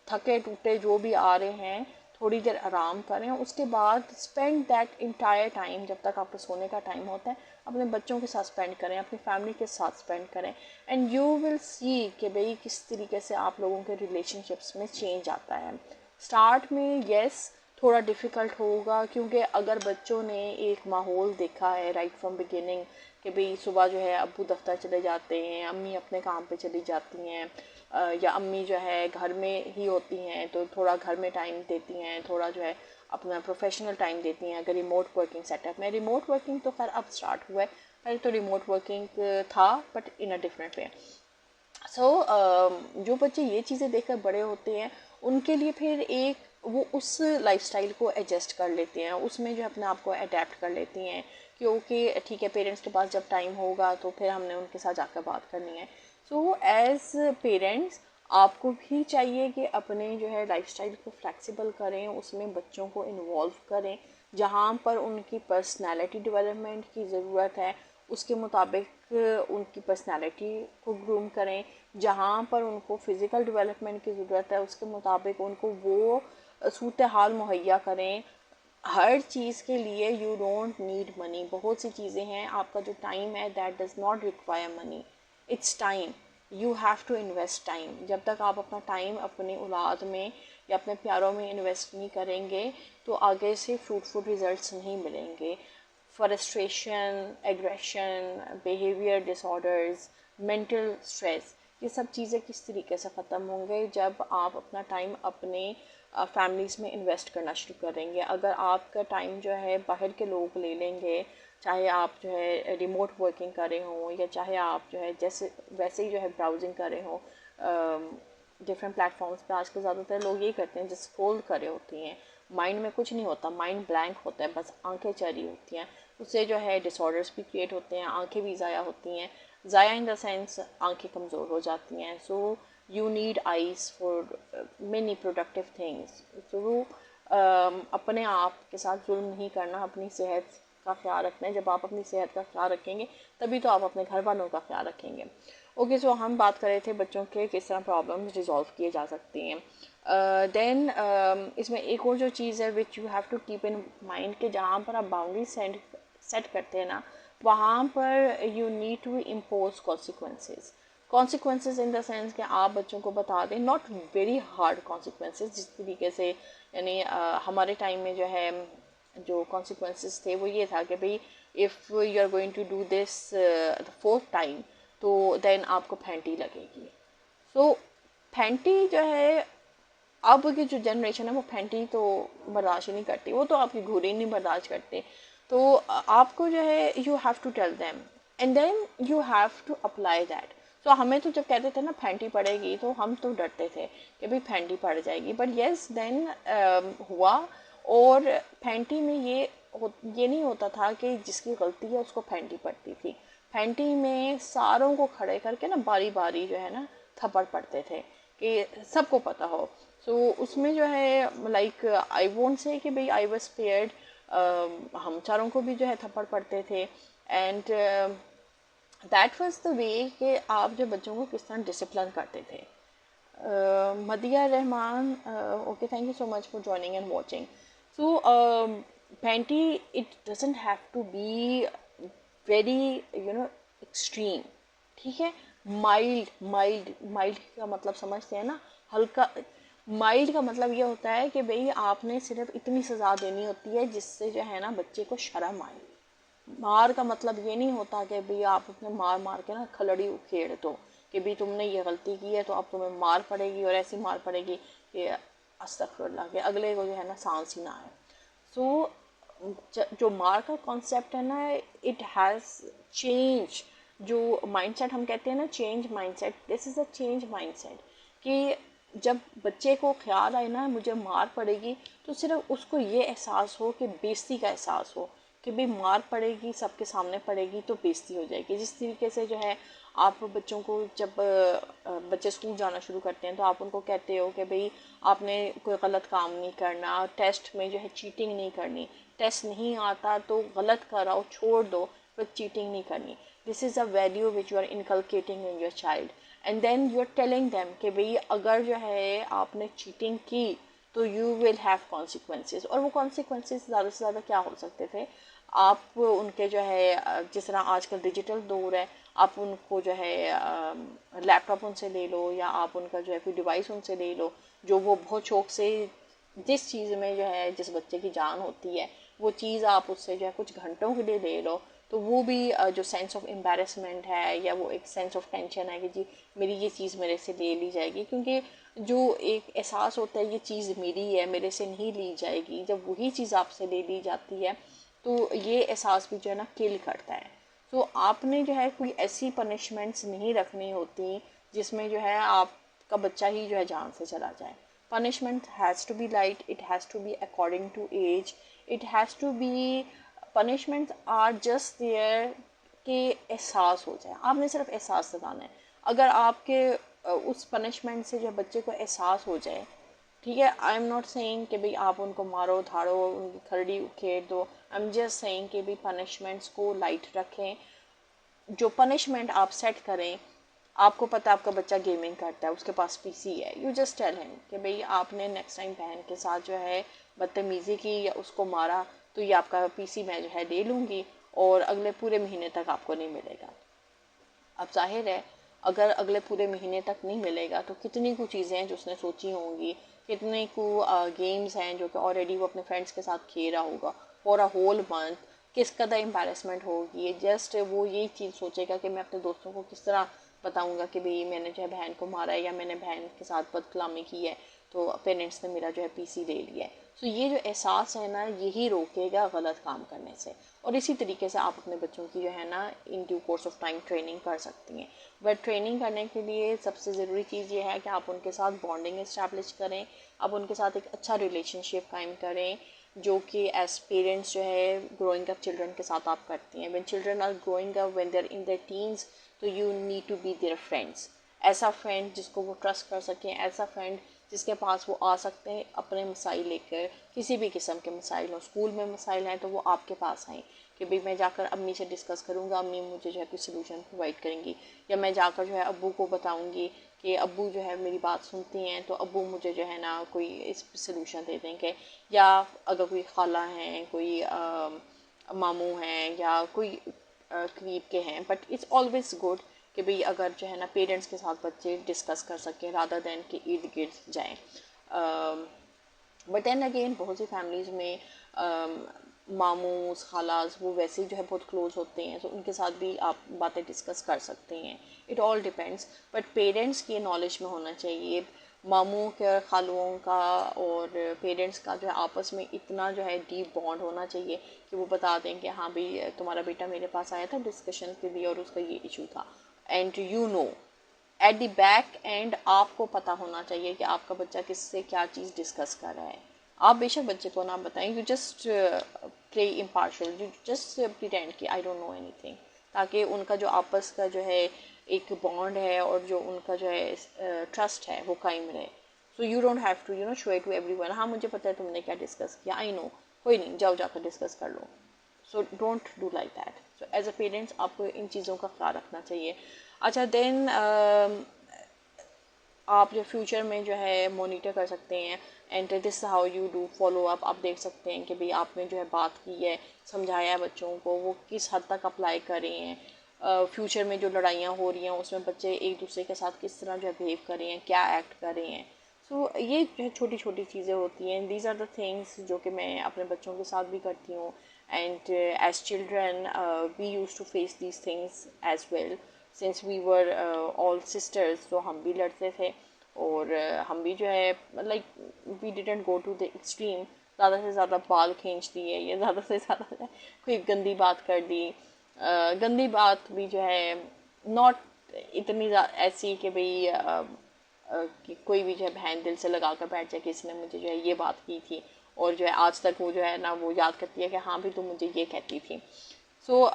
थके टूटे जो भी आ रहे हैं, थोड़ी देर आराम करें, उसके बाद स्पेंड दैट इंटायर टाइम, जब तक आपका सोने का टाइम होता है, अपने बच्चों के साथ स्पेंड करें, अपनी फैमिली के साथ स्पेंड करें। एंड यू विल सी कि भाई किस तरीके से आप लोगों के रिलेशनशिप्स में चेंज आता है। स्टार्ट में येस थोड़ा डिफ़िकल्ट होगा, क्योंकि अगर बच्चों ने एक माहौल देखा है राइट फ्रॉम बिगिनिंग कि भाई सुबह जो है अब्बू दफ्तर चले जाते हैं, अम्मी अपने काम पे चली जाती हैं, या अम्मी जो है घर में ही होती हैं तो थोड़ा घर में टाइम देती हैं, थोड़ा जो है अपना प्रोफेशनल टाइम देती हैं। अगर रिमोट वर्किंग सेटअप में, रिमोट वर्किंग तो खैर अब स्टार्ट हुआ है, पहले तो रिमोट वर्किंग था but in a different way. जो बच्चे ये चीज़ें देखकर बड़े होते हैं, उनके लिए फिर एक वो उस लाइफस्टाइल को एडजस्ट कर लेते हैं, उसमें जो अपने आप को अडेप्ट कर लेती हैं कि ओके ठीक है, पेरेंट्स के पास जब टाइम होगा तो फिर हमने उनके साथ जाकर बात करनी है। सो एज पेरेंट्स आपको भी चाहिए कि अपने जो है लाइफस्टाइल को फ्लेक्सिबल करें, उसमें बच्चों को इन्वॉल्व करें, जहाँ पर उनकी पर्सनैलिटी डेवलपमेंट की ज़रूरत है उसके मुताबिक उनकी पर्सनैलिटी को ग्रूम करें, जहाँ पर उनको फ़िज़िकल डेवलपमेंट की ज़रूरत है उसके मुताबिक उनको वो सूरत हाल मुहैया करें। हर चीज़ के लिए यू डोंट नीड मनी। बहुत सी चीज़ें हैं, आपका जो टाइम है that does not require money, it's time. You have to invest time. जब तक आप अपना टाइम अपनी औलाद में या अपने प्यारों में इन्वेस्ट नहीं करेंगे तो आगे से फ्रूटफुल रिजल्ट्स नहीं मिलेंगे। Frustration, aggression, behaviour disorders, mental stress, ये सब चीज़ें किस तरीके से ख़त्म होंगे जब आप अपना टाइम अपने फैमिलीज़ में इन्वेस्ट करना शुरू करेंगे। अगर आपका टाइम जो है बाहर के लोग ले लेंगे, चाहे आप जो है रिमोट वर्किंग कर रहे हों या चाहे आप जो है जैसे वैसे ही जो है ब्राउजिंग कर रहे हों डिफरेंट प्लेटफॉर्म्स पे, आजकल ज़्यादातर लोग ये करते हैं जस्ट स्क्रॉल कर रहे होती हैं, माइंड में कुछ नहीं होता, माइंड ब्लैंक होता है, बस आंखें चली होती हैं। उससे जो है डिसऑर्डर्स भी क्रिएट होते हैं, आंखें भी ज़ाया होती हैं, ज़ाया इन द सेंस आंखें कमज़ोर हो जाती हैं। सो you need eyes for many productive things. तो अपने आप के साथ जुल्म नहीं करना, अपनी सेहत का ख्याल रखना है। जब आप अपनी सेहत का ख्याल रखेंगे तभी तो आप अपने घर वालों का ख्याल रखेंगे। ओके, सो हम बात कर रहे थे बच्चों के किस तरह प्रॉब्लम्स रिजॉल्व किए जा सकती हैं। देन इसमें एक और जो चीज़ है which you have to keep in mind कि जहाँ पर आप बाउंड्री सेट करते हैं ना, वहाँ पर you need to impose consequences in the sense कि आप बच्चों को बता दें, नॉट वेरी हार्ड कॉन्सिक्वेंसेज। जिस तरीके से यानी हमारे टाइम में जो है जो कॉन्सिक्वेंसेज थे वो ये था कि भाई if you are going to do this the fourth time तो देन आपको फेंटी लगेगी। सो फेंटी जो है अब की जो जनरेशन है वो फेंटी तो बर्दाश्त ही नहीं करती, वो तो आपकी घूरी नहीं बर्दाश्त करते। तो आपको जो है you have to tell them and then you have to apply that. तो हमें तो जब कहते थे ना फेंटी पड़ेगी तो हम तो डरते थे कि भाई फेंटी पड़ जाएगी, बट येस देन हुआ। और फेंटी में ये नहीं होता था कि जिसकी गलती है उसको फेंटी पड़ती थी। फेंटी में सारों को खड़े करके ना बारी बारी जो है ना थप्पड़ पड़ते थे कि सबको पता हो। सो उसमें जो है लाइक आई वोंट से कि भाई आई वाज स्पेयर्ड, हम चारों को भी जो है थप्पड़ पड़ते थे। And that was the way कि आप जो बच्चों को किस तरह डिसिप्लिन करते थे। Madiya Rahman, okay, thank you so much for joining and watching. So फेंटी it doesn't have to be very extreme, ठीक है। माइल्ड माइल्ड माइल्ड का मतलब समझते हैं ना, हल्का। माइल्ड का मतलब ये होता है कि भाई आपने सिर्फ इतनी सज़ा देनी होती है जिससे जो है ना बच्चे को शर्म आए। मार का मतलब ये नहीं होता कि भाई आप अपने मार मार के ना खलड़ी उखेड़ दो कि भाई तुमने ये गलती की है तो अब तुम्हें मार पड़ेगी, और ऐसी मार पड़ेगी कि अस्तगफुरुल्लाह के अगले को जो है ना सांस ही ना आए। सो जो मार का कॉन्सेप्ट है ना, इट हैज़ चेंज। जो माइंडसेट हम कहते हैं ना, change mindset, this is a change mindset. कि जब बच्चे को ख्याल आए ना मुझे मार पड़ेगी, तो सिर्फ उसको ये एहसास हो कि बेइज्जती का एहसास हो कि भाई मार पड़ेगी, सबके सामने पड़ेगी तो बेइज्जती हो जाएगी। जिस तरीके से जो है आप बच्चों को जब बच्चे स्कूल जाना शुरू करते हैं तो आप उनको कहते हो कि भाई आपने कोई गलत काम नहीं करना, टेस्ट में जो है चीटिंग नहीं करनी, टेस्ट नहीं आता तो गलत कराओ, छोड़ दो, पर चीटिंग नहीं करनी. This is a value which you are inculcating in your child. And then you are telling them कि भाई अगर जो है आपने चीटिंग की तो यू विल हैव कॉन्सिक्वेंसेस. और वो कॉन्सिक्वेंसेस ज़्यादा से ज़्यादा क्या हो सकते थे, आप उनके जो है जिस तरह आजकल डिजिटल दौर है, आप उनको जो है लैपटॉप उनसे ले लो, या आप उनका जो है कोई डिवाइस उनसे ले लो जो वो बहुत शौक से, जिस चीज़ में जो है जिस बच्चे की जान होती है वो चीज़ आप उससे जो है कुछ घंटों के लिए ले लो, तो वो भी जो सेंस ऑफ एम्बैरेसमेंट है या वो एक सेंस ऑफ टेंशन है कि जी मेरी ये चीज़ मेरे से ले ली जाएगी, क्योंकि जो एक एहसास होता है ये चीज़ मेरी है, मेरे से नहीं ली जाएगी, जब वही चीज़ आपसे ले ली जाती है तो ये एहसास भी जो है ना किल करता है. तो आपने जो है कोई ऐसी पनिशमेंट्स नहीं रखनी होती जिसमें जो है आपका बच्चा ही जो है जान से चला जाए. punishment has to be light, it has to be according to age, it has to be, punishments are just there कि एहसास हो जाए. आपने सिर्फ एहसास दिलाना है. अगर आपके उस पनिशमेंट से जो बच्चे को एहसास हो जाए, ठीक है, आई एम नॉट सेइंग कि भाई आप उनको मारो धाड़ो उनकी खरड़ी उखेड़ दो, आई एम जस्ट सेइंग कि भाई पनिशमेंट्स को लाइट रखें. जो पनिशमेंट आप सेट करें, आपको पता है आपका बच्चा गेमिंग करता है, उसके पास पीसी है, यू जस्ट टेल हिम कि भाई आपने नेक्स्ट टाइम बहन के साथ जो है बदतमीज़ी की या उसको मारा तो ये आपका पीसी मैं जो है ले लूँगी और अगले पूरे महीने तक आपको नहीं मिलेगा. अब जाहिर है अगर अगले पूरे महीने तक नहीं मिलेगा तो कितनी कुछ चीज़ें हैं जो उसने सोची होंगी, कितने को गेम्स हैं जो कि ऑलरेडी वो अपने फ्रेंड्स के साथ खेल रहा होगा फॉर अ होल मंथ, किस कदर एम्बैरेसमेंट होगी. जस्ट वो यही चीज़ सोचेगा कि मैं अपने दोस्तों को किस तरह बताऊंगा कि भाई मैंने जो है बहन को मारा है या मैंने बहन के साथ बदकलामी की है तो पेरेंट्स ने मेरा जो है पीसी ले लिया है. तो ये जो एहसास है ना यही रोकेगा गलत काम करने से. और इसी तरीके से आप अपने बच्चों की जो है ना in due course of time training कर सकती हैं. बट ट्रेनिंग करने के लिए सबसे ज़रूरी चीज़ ये है कि आप उनके साथ बॉन्डिंग इस्टेब्लिश करें, आप उनके साथ एक अच्छा रिलेशनशिप कायम करें जो कि एज पेरेंट्स जो है ग्रोइंग अप चिल्ड्रन के साथ आप करती हैं. When children are growing up, when they are in their teens, तो you need to be their friends. ऐसा फ्रेंड जिसको वो ट्रस्ट कर सकें, ऐसा फ्रेंड जिसके पास वो आ सकते हैं अपने मसाइल लेकर, किसी भी किस्म के मसाइल हो. स्कूल में मसाइल हैं तो वो आपके पास आएँ कि भाई मैं जाकर अम्मी से डिस्कस करूँगा, अम्मी मुझे जो है कोई सलूशन प्रोवाइड करेंगी, या मैं जाकर जो है अब्बू को बताऊँगी कि अब्बू जो है मेरी बात सुनती हैं तो अब्बू मुझे जो है ना कोई इस सलूशन दे देंगे. या अगर कोई खाला हैं, कोई मामू हैं या कोई करीब के हैं, बट इट्स ऑलवेज गुड कि भाई अगर जो है ना पेरेंट्स के साथ बच्चे डिस्कस कर सकें रादर दैन कि इर्द गिर्द जाएँ. बट देन अगेन बहुत सी फैमिलीज़ में मामूस खालास वो वैसे ही जो है बहुत क्लोज होते हैं, तो उनके साथ भी आप बातें डिस्कस कर सकते हैं. It all depends, but parents की नॉलेज में होना चाहिए. मामू के खालुओं का और पेरेंट्स का जो है आपस में इतना जो है डीप बॉन्ड होना चाहिए कि वो बता दें कि हाँ भाई तुम्हारा बेटा मेरे पास आया था डिस्कशन के लिए और उसका ये इशू था. And you know at the back and आपको पता होना चाहिए कि आपका बच्चा किससे क्या चीज़ डिस्कस कर रहा है. आप बेशक बच्चे को ना बताएं, you just play impartial, you just pretend कि आई डोंट नो एनीथिंग, ताकि उनका जो आपस का जो है एक बॉन्ड है और जो उनका जो है ट्रस्ट है वो कायम रहे. So you don't have to show it to everyone, हाँ मुझे पता है तुमने क्या डिस्कस किया, आई नो, कोई नहीं जाओ जाकर डिस्कस कर लो. So don't do like that. So as a parents आपको इन चीज़ों का ख्याल रखना चाहिए. अच्छा देन आप जो फ्यूचर में जो है मोनीटर कर सकते हैं and this how you do follow up. आप देख सकते हैं कि भाई आपने जो है बात की है, समझाया है बच्चों को, वो किस हद तक अप्लाई कर रहे हैं. फ्यूचर में जो लड़ाइयाँ हो रही हैं उसमें बच्चे एक दूसरे के साथ किस तरह जो है बिहेव कर रहे हैं, क्या एक्ट कर रहे हैं. सो ये जो है छोटी छोटी चीज़ें होती हैं. दीज आर द थिंग्स जो कि मैं अपने बच्चों के साथ भी करती हूँ. And as children we use to face these things as well. Since we were all sisters, तो हम भी लड़ते थे और हम भी जो है like we didn't go to the extreme, ज़्यादा से ज़्यादा बाल खींच दिए या ज़्यादा से ज़्यादा कोई गंदी बात कर दी. गंदी बात भी जो है नॉट इतनी ऐसी कि भाई कि कोई भी जो है बहन दिल से लगा कर बैठ जाए कि इसने मुझे जो है ये बात की थी और जो है आज तक वो जो है ना वो याद करती है कि हाँ भी तुम मुझे ये कहती थी. सो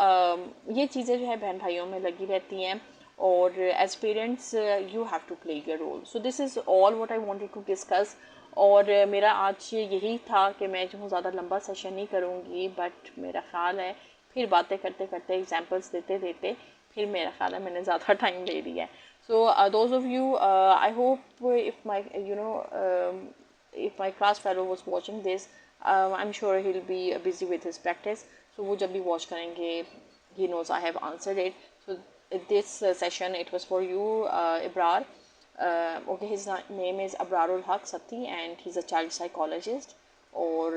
ये चीज़ें जो है बहन भाइयों में लगी रहती हैं. और as parents you have to play your role. So this is all what I wanted to discuss. और मेरा आज यही था कि मैं जो हूँ ज़्यादा लंबा सेशन नहीं करूँगी, बट मेरा ख्याल है फिर बातें करते करते एग्जांपल्स देते देते फिर मेरा ख्याल है मैंने ज़्यादा टाइम ले लिया है. So those of you, I hope if my if my class fellow was watching this, I'm sure he'll be busy with his practice. So वो जब भी watch करेंगे, he knows I have answered it. So this session it was for you, Ibrar. Okay, his name is Abrarul Haq Sati and he's a child psychologist. और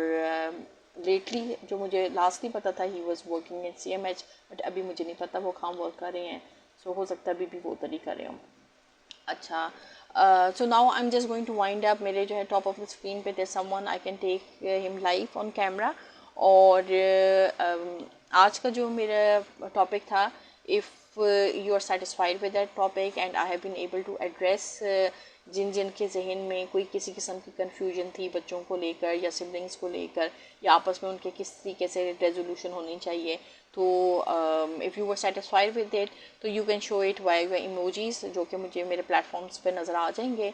lately जो मुझे lastly पता था he was working in CMH, but अभी मुझे नहीं पता वो कहाँ work कर रहे हैं. So हो सकता है अभी भी वो तरी कर रहे हो. अच्छा, so now I'm just going to wind up. मेरे जो है top of the screen पे there's someone I can take him live on camera. और आज का जो मेरा topic था, if you are satisfied with that topic and I have been able to address जिन जिन के जहन में कोई किसी किस्म की कन्फ्यूजन थी बच्चों को लेकर या सिबलिंग्स को लेकर या आपस में उनके किस तरीके से रेजोल्यूशन होनी चाहिए, तो if you were satisfied with it तो you can show it by your emojis जो कि मुझे मेरे प्लेटफॉर्म्स पे नज़र आ जाएंगे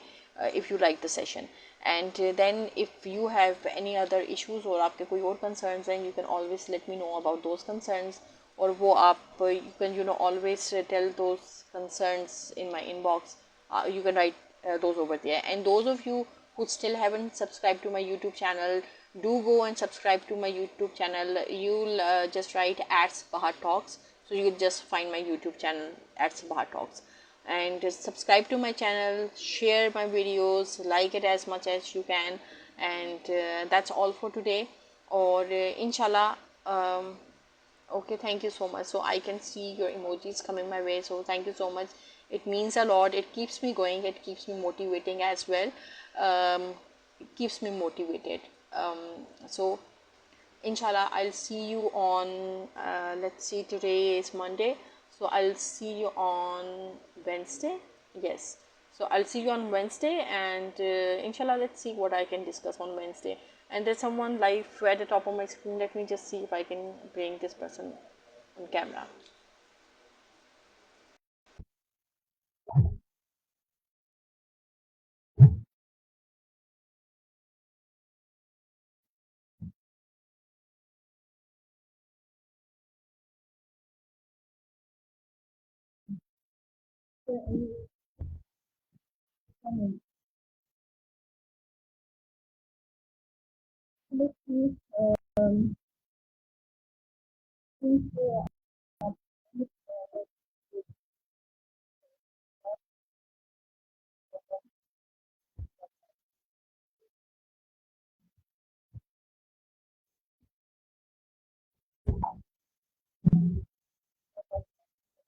if you like the session. And then if you have any other issues और आपके कोई और कंसर्न्स हैं, you can always let me know about those concerns. और वो आप you can always tell those concerns in my inbox. You can write those over there. And those of you who still haven't subscribed to my YouTube channel, do go and subscribe to my YouTube channel. You'll just write @Bahar Talks, so you'll just find my YouTube channel @Bahar Talks. And subscribe to my channel, share my videos, like it as much as you can. And that's all for today. Or inshallah, okay, thank you so much. So I can see your emojis coming my way, so thank you so much. It means a lot. It keeps me going, it keeps me motivating as well. It keeps me motivated. So inshallah I'll see you on let's see, today is Monday, so I'll see you on Wednesday. Yes, so I'll see you on Wednesday. And inshallah let's see what I can discuss on Wednesday. And there's someone live at the top of my screen. Let me just see if I can bring this person on camera. Let's see. Please,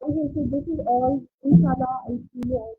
okay, so this is all. Inshallah, I'll see you all.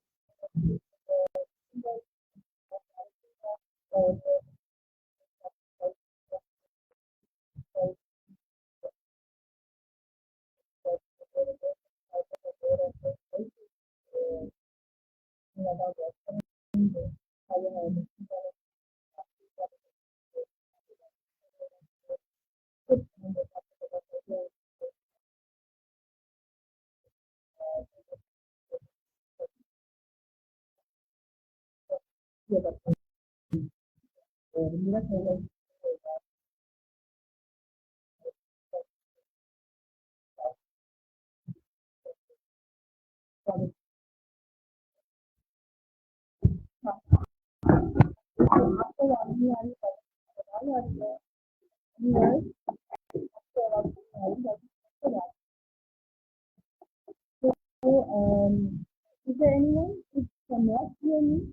Is there anyone who cannot hear me?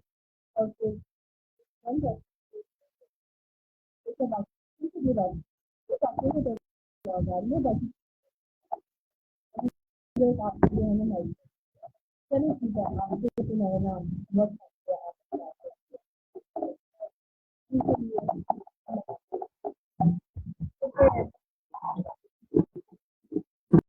Okay, wonder. It's about it's about it's about but there's after the animal. चलिए ठीक है, आपको तो नया नाम बहुत ठीक है.